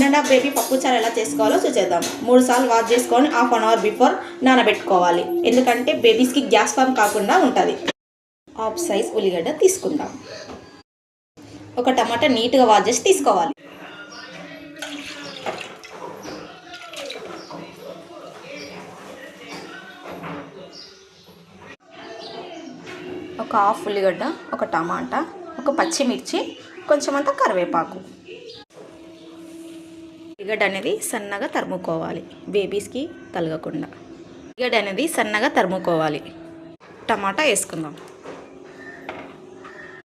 1.5 baby పప్పుచారు ఎలా చేసుకోవాలో చూసేద్దాం. 3 సార్లు వాష్ చేసుకొని హాఫ్ అన్ అవర్ బిఫోర్ నానబెట్టుకోవాలి. ఎందుకంటే బేబీస్కి గ్యాస్ ఫామ్ కాకుండా ఉంటుంది. హాఫ్ సైజ్ ఉల్లిగడ్డ తీసుకుందాం. ఒక టమాటా నీట్గా వాష్ చేసి తీసుకోవాలి. ఒక హాఫ్ ఉల్లిగడ్డ, ఒక టమాటా, ఒక పచ్చిమిర్చి, కొంచెం అంతా కరివేపాకు. ఉల్లిగడ్డ అనేది సన్నగా తరుముకోవాలి, బేబీస్కి తలగకుండా. ఉల్లిగడ్డ అనేది సన్నగా తరుముకోవాలి. టమాటా వేసుకుందాం.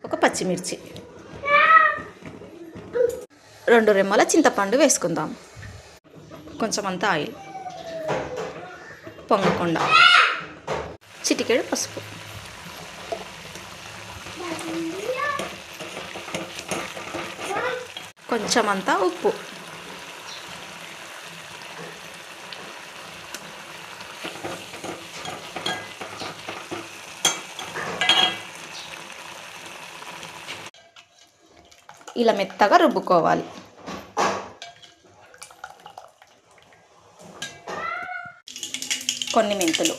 ఒక పచ్చిమిర్చి, 2 రెమ్మల చింతపండు వేసుకుందాం. కొంచెం అంతా ఆయిల్, పొంగకుండా, చిటికెడు పసుపు, కొంచెం అంతా ఉప్పు, ఇలా మెత్తగా రుబ్బుకోవాలి. కొన్ని మెంతులు,